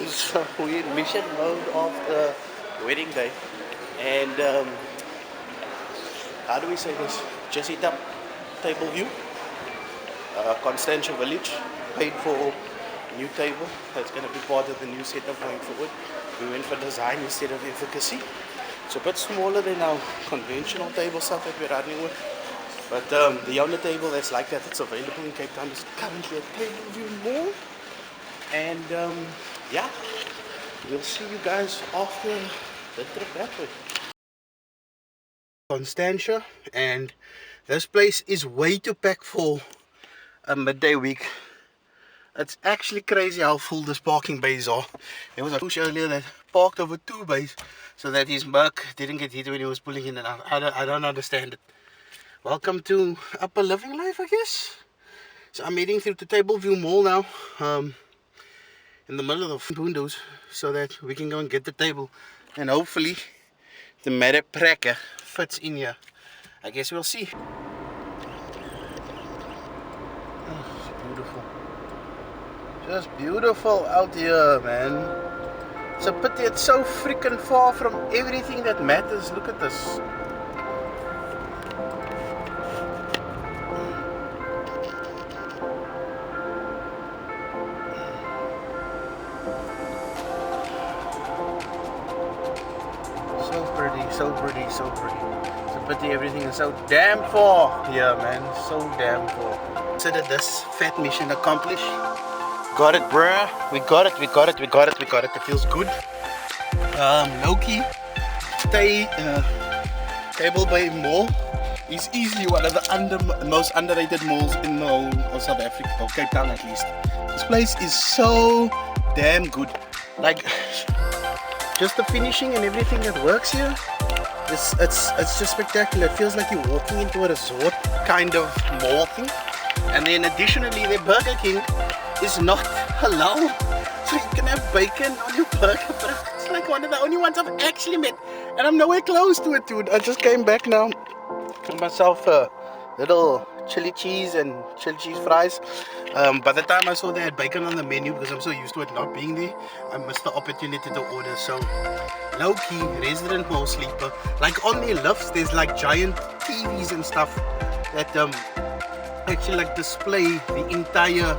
So we're in mission mode of the wedding day, and how do we say this? Just hit up table view, Constantia Village, paid for new table. That's going to be part of the new setup going forward. We went for design instead of efficacy. It's a bit smaller than our conventional table stuff that we're running with. But the only table that's like that that's available in Cape Town is currently at Table View Mall. And yeah, we'll see you guys after the trip that way. Constantia, and this place is way too packed for a midday week. It's actually crazy how full this parking bays are. There was a push earlier that parked over 2 bays so that his Merc didn't get hit when he was pulling in and out. I don't understand it. Welcome to upper living life, I guess. So I'm heading through to Table View Mall now, in the middle of the windows, so that we can go and get the table, and hopefully the matter pracker fits in here. I guess we'll see. Oh, it's beautiful. Just beautiful out here, man. It's a pity it's so freaking far from everything that matters. Look at this. So pretty, so pretty, so pretty. It's a pity everything is so damn far here, man. So damn far. Consider this fat mission accomplished. Got it, bruh. We got it, we got it, we got it, we got it. It feels good. Low-key, Table Bay Mall is easily one of the most underrated malls in the whole of South Africa, or Cape Town at least. This place is so damn good. Like, just the finishing and everything that works here, it's just spectacular. It feels like you're walking into a resort kind of mall thing. And then additionally, the Burger King is not halal, so you can have bacon on your burger, but it's like one of the only ones I've actually met, and I'm nowhere close to it, dude. I just came back now for myself a little chili cheese and chili cheese fries. By the time I saw they had bacon on the menu, because I'm so used to it not being there, I missed the opportunity to order. So low-key resident mall sleeper. Like on their lifts, there's like giant TVs and stuff that actually like display the entire,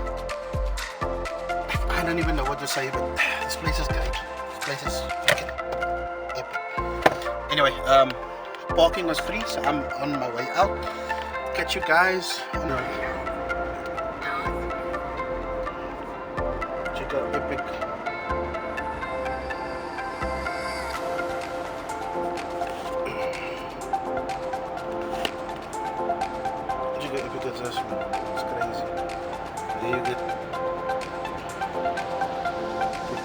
I don't even know what to say, but this place is great. This place is freaking epic. Anyway, parking was free, so I'm on my way out. Catch you guys on the check out epic. Check out epic as this, man. It's crazy. There you get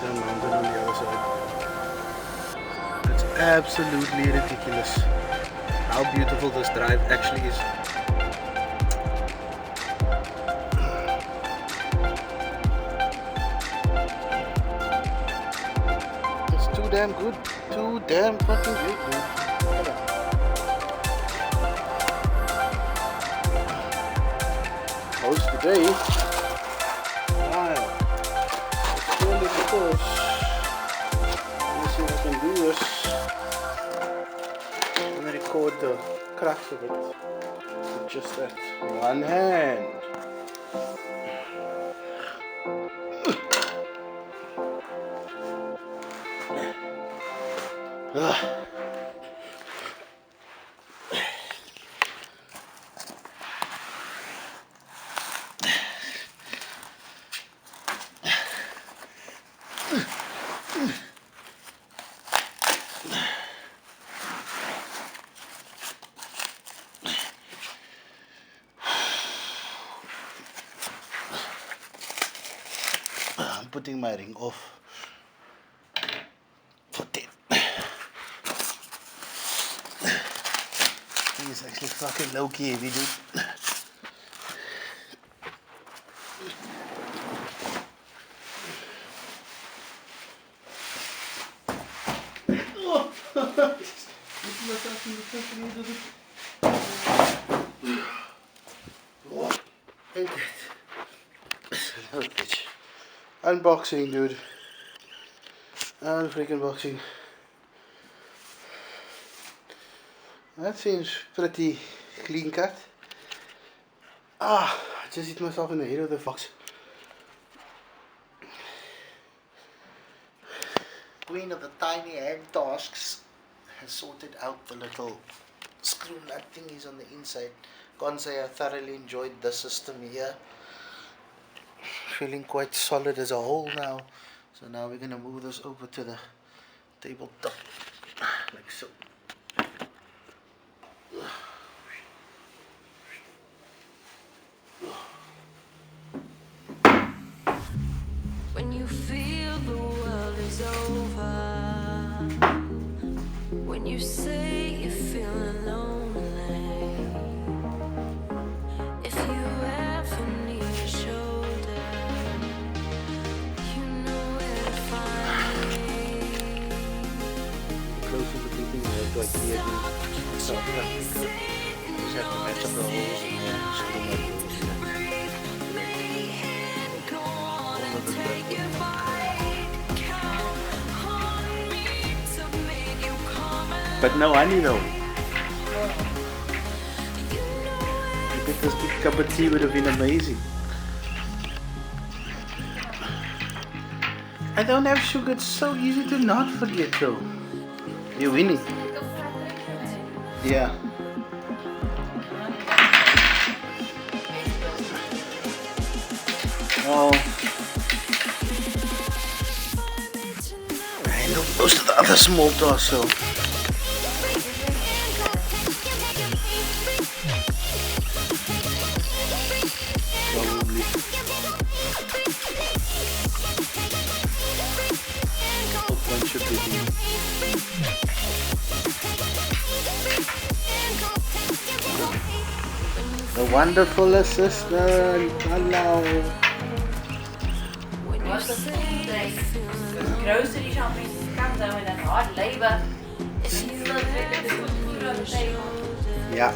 the mountain on the other side. It's absolutely ridiculous how beautiful this drive actually is. It's too damn good. Too damn fucking good, dude. Host today. Wow. Let's push. Let me see if I can do this. I'm gonna record the cracks of it with just that one hand. I'm putting my ring off for 10. Thing is actually fucking low-key heavy, dude. Unboxing, dude. And freaking boxing. That seems pretty clean cut. I just hit myself in the head with the fox. Queen of the tiny hand tasks has sorted out the little screw nut thingies on the inside. Can't say I thoroughly enjoyed the system here. Feeling quite solid as a whole now. So now we're gonna move this over to the tabletop like so. When you feel the world is over, when you say you're feeling lonely, if you ever need a shoulder, you know where to find me. Closer to keeping it like here. So I think just have to match up the holes and screw my holes. But no honey though. I think this big cup of tea would have been amazing. I don't have sugar, it's so easy to not forget though. You're winning. Yeah. Oh. I know most of the other small tasks, so. Probably. Hope one should be doing. The wonderful assistant. Hello. Grocery shopping comes out with hard labor. Yeah,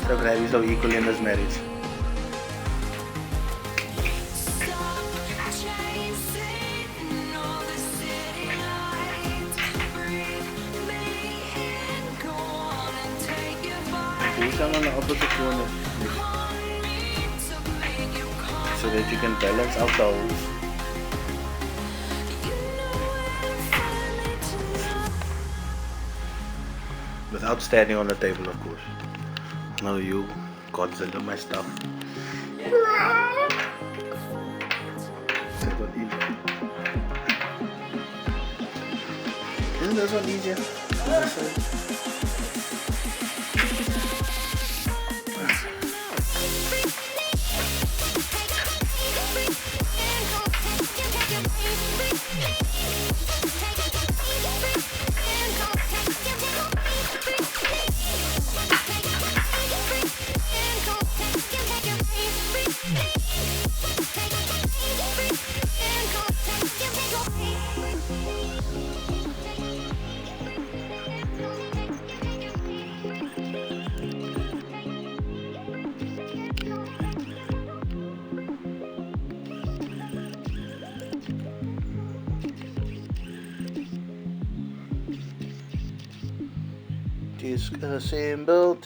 so glad he's so equal in this marriage. These are on the opposite corner, so that you can balance out the holes. Without standing on the table, of course. No, you Godzilla my stuff. Is that one easier? Isn't this one easier? Disassemble.